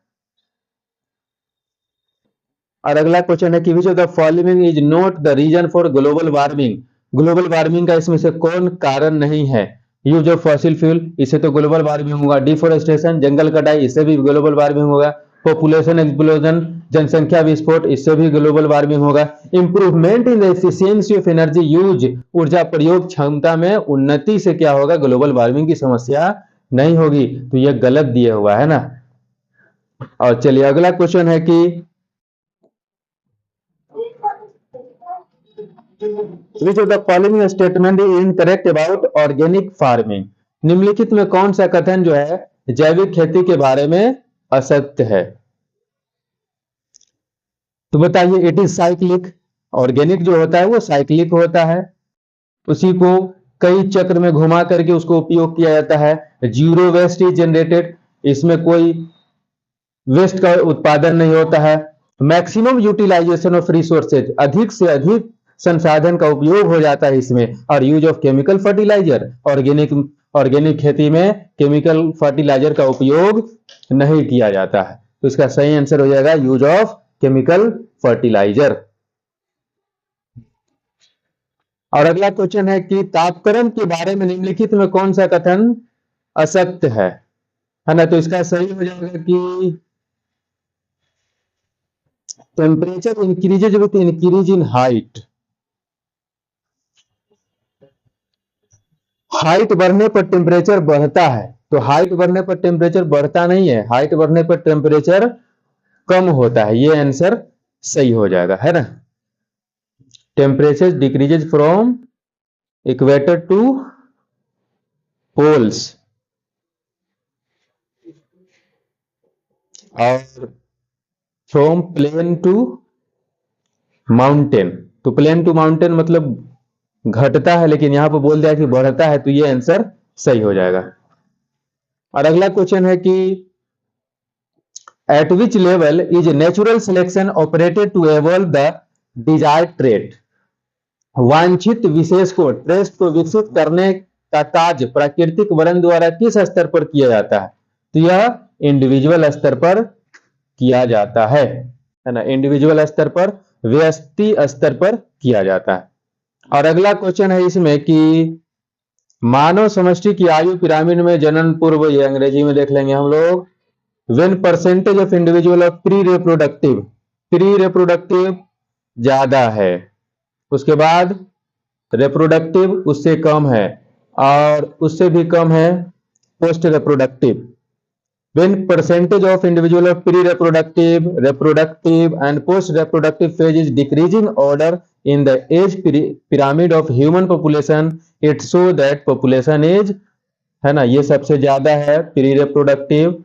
और अगला क्वेश्चन है कि which of the following is not the reason for global warming. Global warming का इसमें से कौन कारण नहीं है। यूज ऑफ फॉसिल फ्यूल, इससे तो ग्लोबल वार्मिंग होगा। डिफोरेस्टेशन, जंगल कटाई, इससे भी ग्लोबल वार्मिंग होगा। पॉपुलेशन एक्सप्लोजन, जनसंख्या विस्फोट, इससे भी ग्लोबल वार्मिंग होगा। Improvement in the efficiency of energy use, ऊर्जा प्रयोग क्षमता में उन्नति से क्या होगा, ग्लोबल वार्मिंग की समस्या नहीं होगी। तो यह गलत दिया हुआ है ना। और चलिए अगला क्वेश्चन है कि which of the following statement is incorrect about organic farming. निम्नलिखित में कौन सा कथन जो है जैविक खेती के बारे में असत्य है। तो बताइए, इट इज साइक्लिक। ऑर्गेनिक जो होता है वो साइक्लिक होता है, उसी को कई चक्र में घुमा करके उसको उपयोग किया जाता है। जीरो वेस्ट इज जनरेटेड, इसमें कोई वेस्ट का उत्पादन नहीं होता है। मैक्सिमम यूटिलाइजेशन ऑफ रिसोर्सेज, अधिक से अधिक संसाधन का उपयोग हो जाता है इसमें। और use of chemical fertiliser, organic खेती में केमिकल फर्टिलाइजर का उपयोग नहीं किया जाता है। तो इसका सही आंसर हो जाएगा यूज ऑफ केमिकल फर्टिलाइजर। और अगला क्वेश्चन है कि तापक्रम के बारे में निम्नलिखित में कौन सा कथन असत्य है ना। तो इसका सही हो जाएगा कि temperature increases with increase in height. Height बढ़ने पर टेम्परेचर बढ़ता है, तो हाइट बढ़ने पर टेम्परेचर बढ़ता नहीं है, हाइट बढ़ने पर टेम्परेचर कम होता है। ये आंसर सही हो जाएगा, है ना। Temperature decreases from equator to poles और फ्रॉम प्लेन टू माउंटेन। तो प्लेन टू माउंटेन मतलब घटता है, लेकिन यहां पर बोल दिया कि बढ़ता है, तो ये आंसर सही हो जाएगा। और अगला क्वेश्चन है कि at which level is natural selection operated to evolve the desired trait. वांछित विशेष को, ट्रेस्ट को विकसित करने का कार्य प्राकृतिक वर्ण द्वारा किस स्तर पर किया जाता है। तो यह इंडिविजुअल स्तर पर किया जाता है ना, इंडिविजुअल स्तर पर, व्यक्ति स्तर पर किया जाता है। और अगला क्वेश्चन है इसमें कि मानव समष्टि की आयु पिरामिड में जनन पूर्व, ये अंग्रेजी में देख लेंगे हम लोग। When percentage of individual of pre reproductive ज्यादा है, उसके बाद रिप्रोडक्टिव उससे कम है, और उससे भी कम है post reproductive. When percentage of individual of pre-reproductive, reproductive and post-reproductive phase is decreasing order in the age pyramid of human population, it shows that population is है ना, ये सबसे ज्यादा है। प्री रिप्रोडक्टिव,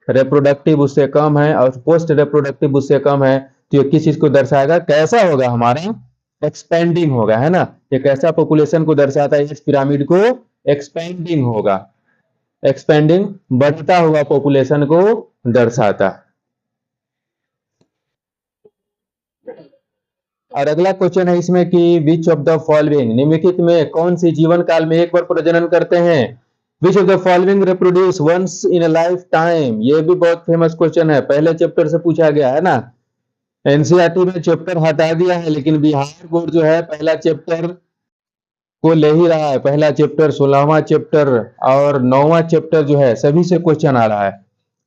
रिप्रोडक्टिव उससे कम है और पोस्ट रिप्रोडक्टिव उससे कम है। तो ये किस चीज को दर्शाएगा, कैसा होगा हमारा, एक्सपेंडिंग होगा, है ना। ये कैसा पॉपुलेशन को दर्शाता है, इस पिरामिड को एक्सपेंडिंग होगा, एक्सपेंडिंग बढ़ता हुआ पॉपुलेशन को दर्शाता है। और अगला क्वेश्चन है इसमें कि विच ऑफ द फॉलोइंग, निम्नलिखित में कौन सी जीवन काल में एक बार प्रजनन करते हैं। Which of the following reproduce once in a life time, ये भी बहुत फेमस क्वेश्चन है, पहले चैप्टर से पूछा गया है ना। एनसीईआरटी में चैप्टर हटा दिया है, लेकिन बिहार बोर्ड जो है पहला चैप्टर को ले ही रहा है। पहला चैप्टर, 16वां चैप्टर और 9वां चैप्टर जो है सभी से क्वेश्चन आ रहा है।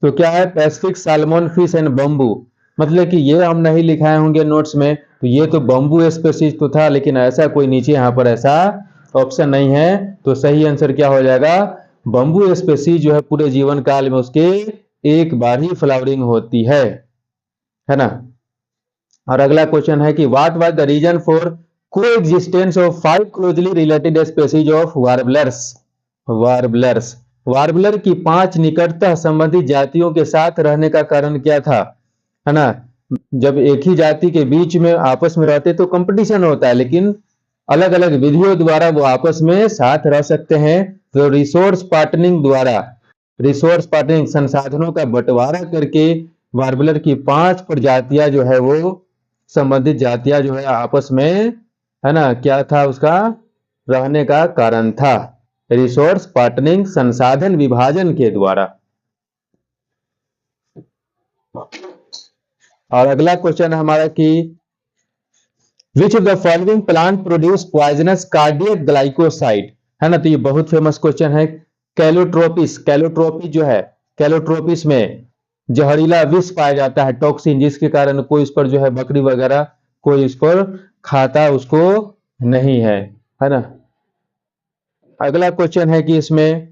तो क्या है, Pacific salmon fish and bamboo, मतलब कि ये हम नहीं लिखाए होंगे नोट्स में, तो ये तो बम्बू स्पेसीज तो था, लेकिन ऐसा कोई नीचे यहाँ पर ऐसा ऑप्शन नहीं है। तो सही आंसर क्या हो जाएगा, बम्बू स्पेसीज जो है पूरे जीवन काल में उसके एक बार ही फ्लावरिंग होती है ना। और अगला क्वेश्चन है कि what was the reason for coexistence of 5 closely related species of warblers. Warblers, warbler की 5 निकटतः संबंधित जातियों के साथ रहने का कारण क्या था, है ना। जब एक ही जाति के बीच में आपस में रहते तो कंपटीशन होता है, लेकिन अलग अलग विधियों द्वारा वो आपस में साथ रह सकते हैं। तो रिसोर्स पार्टनिंग द्वारा, रिसोर्स पार्टनिंग संसाधनों का बंटवारा करके वार्बलर की 5 प्रजातियां जो है वो संबंधित जातियां जो है आपस में, है ना, क्या था उसका रहने का कारण था, रिसोर्स पार्टनिंग, संसाधन विभाजन के द्वारा। और अगला क्वेश्चन है हमारा कि which of the following plant produce poisonous cardiac glycoside, है ना। तो ये बहुत फेमस क्वेश्चन है। कैलोट्रोपिस, कैलोट्रोपिस जो है, कैलोट्रोपिस में जहरीला विष पाया जाता है, टॉक्सिन, जिसके कारण कोई उस पर जो है बकरी वगैरह कोई उस पर खाता उसको नहीं है ना। अगला क्वेश्चन है कि इसमें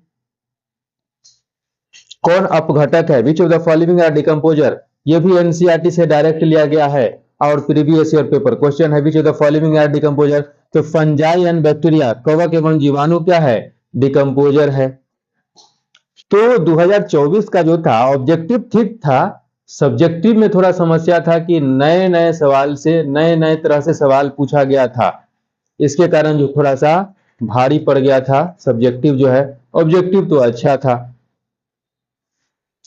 कौन अपघटक है, which of the following are decomposer, ये भी एनसीईआरटी से डायरेक्ट लिया गया है और प्रीवियस ईयर पेपर क्वेश्चन है, which of the following are decomposer. तो फंजाई एंड बैक्टीरिया, कवक एवं जीवाणु क्या है, डिकम्पोजर है। तो 2024 का जो था ऑब्जेक्टिव ठीक था, सब्जेक्टिव में थोड़ा समस्या था कि नए नए सवाल से, नए नए तरह से सवाल पूछा गया था, इसके कारण जो थोड़ा सा भारी पड़ गया था सब्जेक्टिव जो है। ऑब्जेक्टिव तो अच्छा था।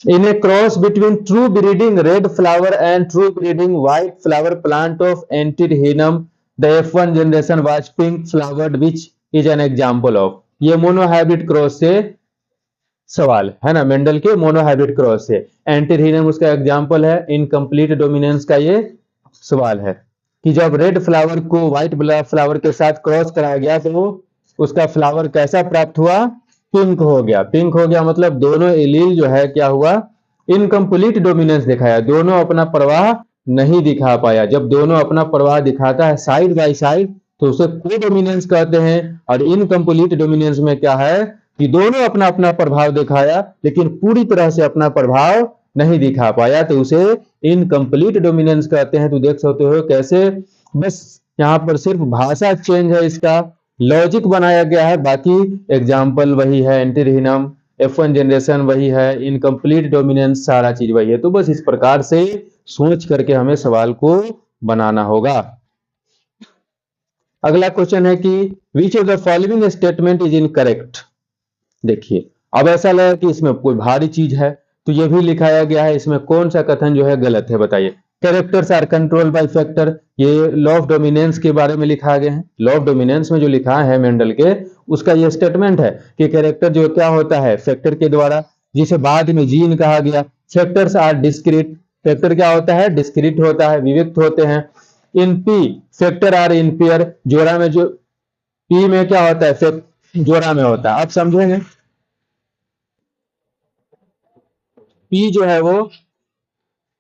In a cross between true breeding red flower and true breeding white flower plant of Antirrhinum, the F1 generation was pink flowered, which is an example of। ये मोनोहाइब्रिड क्रॉस से सवाल है ना, मेंडल के monohybrid cross से। एंटीरिनम उसका example है। Incomplete dominance का ये सवाल है कि जब रेड फ्लावर को व्हाइट फ्लावर के साथ क्रॉस कराया गया तो उसका फ्लावर कैसा प्राप्त हुआ, पिंक हो गया। पिंक हो गया मतलब दोनों एलील जो है क्या हुआ, इनकम्प्लीट डोमिनेंस दिखाया, दोनों अपना प्रवाह नहीं दिखा पाया। जब दोनों अपना प्रवाह दिखाता है साइड बाय साइड तो उसे को डोमिनेंस कहते हैं। और इनकम्प्लीट डोमिनेंस में क्या है कि दोनों अपना अपना प्रभाव दिखाया लेकिन पूरी तरह से अपना प्रभाव नहीं दिखा पाया, तो उसे इनकम्प्लीट डोमिनेंस कहते हैं। तो देख सकते हो कैसे बस यहाँ पर सिर्फ भाषा चेंज है, इसका लॉजिक बनाया गया है, बाकी एग्जाम्पल वही है। एंटीरिनम, F1 जनरेशन वही है, इनकम्प्लीट डोमिनेंस सारा चीज वही है। तो बस इस प्रकार से सोच करके हमें सवाल को बनाना होगा। अगला क्वेश्चन है कि which of the following statement is incorrect. देखिए अब ऐसा लगा कि इसमें कोई भारी चीज है, तो ये भी लिखाया गया है, इसमें कौन सा कथन जो है गलत है, बताइए। Characters are control by factor, ये लॉ ऑफ डोमिनेंस के बारे में लिखा गया है। लॉ ऑफ डोमिनेंस में जो लिखा है मेंडल के, उसका ये स्टेटमेंट है कि कैरेक्टर जो क्या होता है फैक्टर के द्वारा, जिसे बाद में जीन कहा गया। फैक्टर्स आर डिस्क्रीट, फैक्टर क्या होता है, डिस्क्रीट होता है, विविक्त होते हैं। इन P factor are in pair, जोड़ा में जो पी में क्या होता है, जोड़ा में होता है। आप समझेंगे पी जो है वो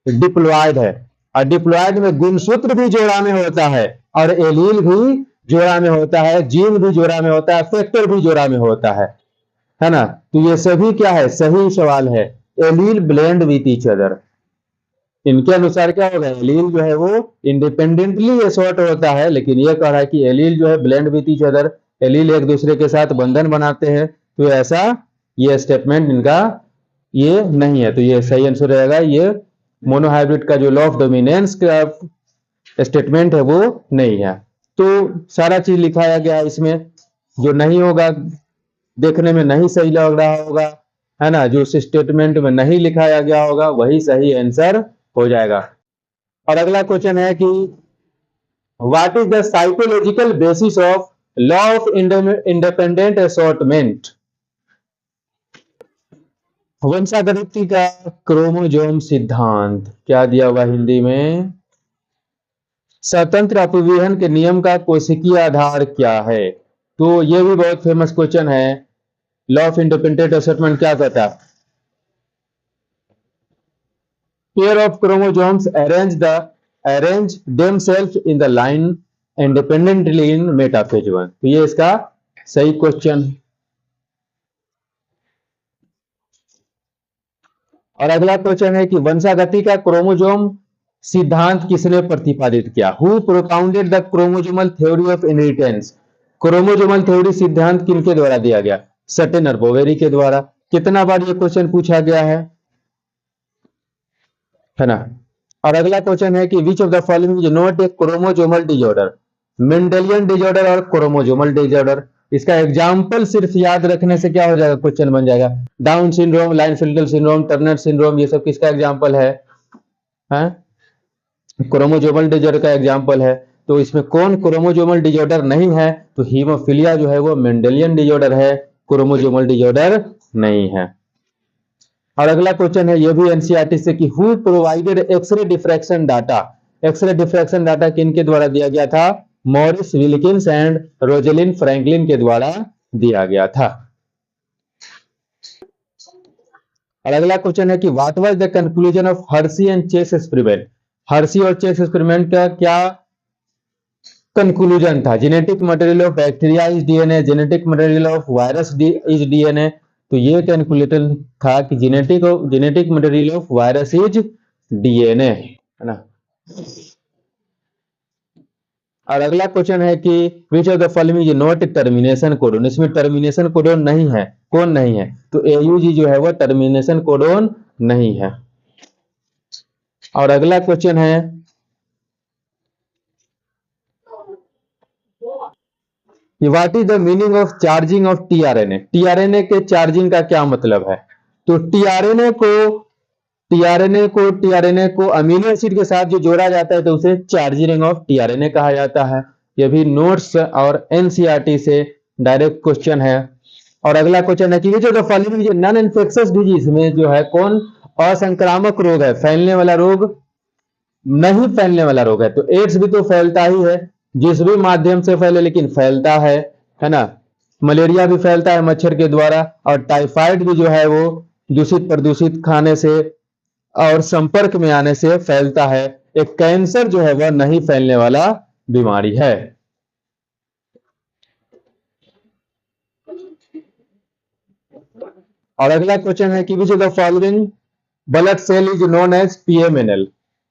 डिप्लॉयड है, और डिप्लॉयड में गुणसूत्र भी जोड़ा में होता है और एलील भी जोड़ा में होता है, जीन भी जोड़ा में होता है, फैक्टर भी जोड़ा में होता है ना। तो ये सभी क्या है, सही सवाल है। Allele blend with each other, इनके अनुसार क्या होगा, एलील जो है वो इंडिपेंडेंटली एसॉर्ट होता है, लेकिन ये कह रहा है कि एलील जो है blend with each other, allele एक दूसरे के साथ बंधन बनाते हैं। तो ऐसा ये स्टेटमेंट इनका ये नहीं है, तो ये सही आंसर रहेगा। ये मोनोहाइब्रिड का जो लॉ ऑफ डोमिनेंस का स्टेटमेंट है वो नहीं है। तो सारा चीज लिखाया गया है इसमें, जो नहीं होगा, देखने में नहीं सही लग रहा होगा, है ना, जो उस स्टेटमेंट में नहीं लिखाया गया होगा वही सही आंसर हो जाएगा। और अगला क्वेश्चन है कि what is the psychological basis of law of independent assortment. वंशागतिकी का क्रोमोजोम सिद्धांत क्या दिया हुआ हिंदी में? स्वतंत्र अपव्ययन के नियम का कोशिकीय आधार क्या है? तो ये भी बहुत फेमस क्वेश्चन है। लॉ ऑफ इंडिपेंडेंट असॉर्टमेंट क्या कहता है? Pair of chromosomes arrange themselves in the line independently in metaphase 1। तो ये इसका सही क्वेश्चन है। और अगला क्वेश्चन है कि वंशागति का क्रोमोसोम सिद्धांत किसने प्रतिपादित किया? Who propounded the chromosomal theory of inheritance. Chromosomal theory सिद्धांत किनके द्वारा दिया गया? सटेन और बोवेरी के द्वारा। कितना बार ये क्वेश्चन पूछा गया है ना। और अगला क्वेश्चन है कि which of the following is not a chromosomal disorder. Mendelian disorder और क्रोमोसोमल डिसऑर्डर, इसका एग्जाम्पल सिर्फ याद रखने से क्या हो जाएगा, क्वेश्चन बन जाएगा। Down syndrome, Klinefelter syndrome, Turner syndrome, ये सब किसका एग्जाम्पल है? क्रोमोसोमल डिसऑर्डर का एग्जाम्पल है। तो इसमें कौन क्रोमोसोमल डिसऑर्डर नहीं है? तो हीमोफीलिया जो है वो मेंडेलियन डिसऑर्डर है, क्रोमोसोमल डिसऑर्डर नहीं है। और अगला क्वेश्चन है ये भी एनसीईआरटी से कि who provided X-ray diffraction data. X-ray diffraction data किनके द्वारा दिया गया था? Maurice Wilkins and Rosalind Franklin के द्वारा दिया गया था। और अगला क्वेश्चन है कि what was the conclusion of Hershey and chess experiment. Hershey और चेस एक्सपेरिमेंट का क्या कंक्लूजन था? Genetic material of bacteria is DNA, genetic material of virus is DNA. तो ये कैलकुलेटर था कि genetic material of virus is DNA, है ना। और अगला क्वेश्चन है कि which of the following is not termination codon. इसमें टर्मिनेशन कोडोन नहीं है, कौन नहीं है? तो एयूजी जो है वो टर्मिनेशन कोडोन नहीं है। और अगला क्वेश्चन है what is the meaning of charging of tRNA. TRNA के चार्जिंग का क्या मतलब है? तो टीआरएनए को अमीनो एसिड के साथ जो जोड़ा जाता है तो उसे चार्जिंग ऑफ टीआरएनए कहा जाता है। यह भी नोट्स और एनसीईआरटी से डायरेक्ट क्वेश्चन है। और अगला क्वेश्चन है कि जो the following non infectious disease में जो है कौन असंक्रामक रोग है? फैलने वाला रोग नहीं, फैलने वाला रोग है। तो एड्स भी तो फैलता ही है, जिस भी माध्यम से फैले लेकिन फैलता है ना। मलेरिया भी फैलता है मच्छर के द्वारा, और टाइफाइड भी जो है वो दूषित प्रदूषित खाने से और संपर्क में आने से फैलता है। एक कैंसर जो है वह नहीं फैलने वाला बीमारी है। और अगला क्वेश्चन है कि which of the following blood cell is known as PMNL.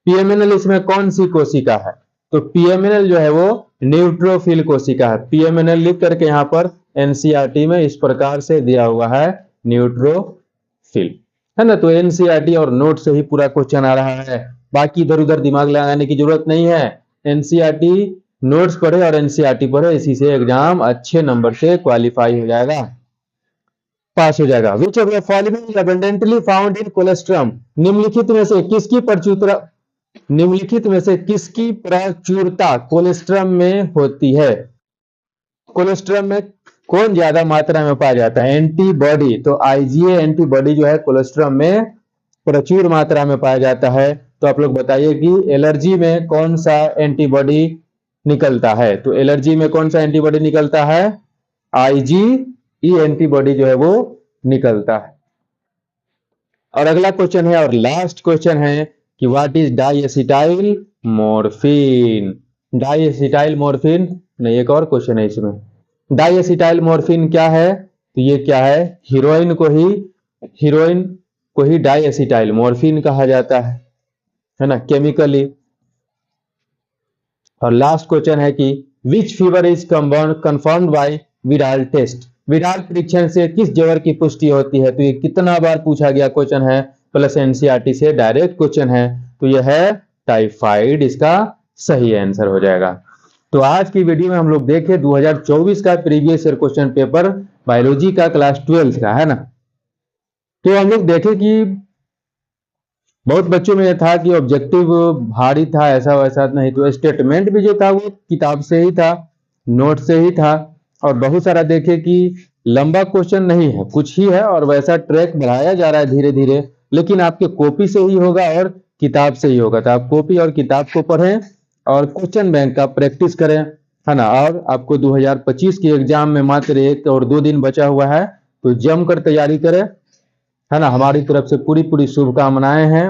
PMNL इसमें कौन सी कोशिका है? तो पीएमएनएल जो है वो न्यूट्रोफिल कोशिका है। पीएमएनएल लिख करके यहाँ पर एनसीईआरटी में इस प्रकार से दिया हुआ है, न्यूट्रोफिल, है ना। तो एनसीईआरटी और नोट से ही पूरा क्वेश्चन आ रहा है, बाकी इधर उधर दिमाग लगाने की जरूरत नहीं है। एनसीईआरटी नोट्स पढ़े और एनसीईआरटी पढ़े, इसी से एग्जाम अच्छे नंबर से क्वालिफाई हो जाएगा, पास हो जाएगा। विच of the following is abundantly found in colostrum. निम्नलिखित में से किसकी प्रचुरता कोलेस्ट्रम में होती है? कोलेस्ट्रम में कौन ज्यादा मात्रा में पाया जाता है? एंटीबॉडी। तो आईजीए एंटीबॉडी जो है कोलेस्ट्रम में प्रचुर मात्रा में पाया जाता है। तो आप लोग बताइए कि एलर्जी में कौन सा एंटीबॉडी निकलता है? तो एलर्जी में कौन सा एंटीबॉडी निकलता है? आईजीई एंटीबॉडी जो है वो निकलता है। और अगला क्वेश्चन है और लास्ट क्वेश्चन है कि व्हाट इज डाइएसिटाइल मॉर्फिन। डाइएसिटाइल मॉर्फिन नहीं, एक और क्वेश्चन है इसमें। डाइएसिटाइल मॉर्फिन क्या है? तो ये क्या है? हीरोइन को ही डाइएसिटाइल मॉर्फिन कहा जाता है ना, केमिकली। और लास्ट क्वेश्चन है कि which fever is confirmed by Widal test. Widal परीक्षण से किस जवर की पुष्टि होती है? तो ये कितना बार पूछा गया क्वेश्चन है, प्लस एनसीईआरटी से डायरेक्ट क्वेश्चन है, तो यह है टाइफाइड, इसका सही आंसर हो जाएगा। तो आज की वीडियो में हम लोग देखे 2024 का previous year question paper biology का क्लास 12 का, है ना। तो हम लोग देखे कि बहुत बच्चों में यह था कि ऑब्जेक्टिव भारी था, ऐसा वैसा नहीं, तो स्टेटमेंट भी जो था वो किताब से ही था, नोट से ही था। और बहुत सारा देखे कि लंबा क्वेश्चन नहीं है, कुछ ही है, और वैसा ट्रैक बढ़ाया जा रहा है धीरे धीरे, लेकिन आपके कॉपी से ही होगा और किताब से ही होगा। तो आप कॉपी और किताब को पढ़ें और क्वेश्चन बैंक का प्रैक्टिस करें, है ना। और आपको 2025 के एग्जाम में मात्र 1 और 2 दिन बचा हुआ है, तो जमकर तैयारी करें, है ना। हमारी तरफ से पूरी पूरी शुभकामनाएं हैं।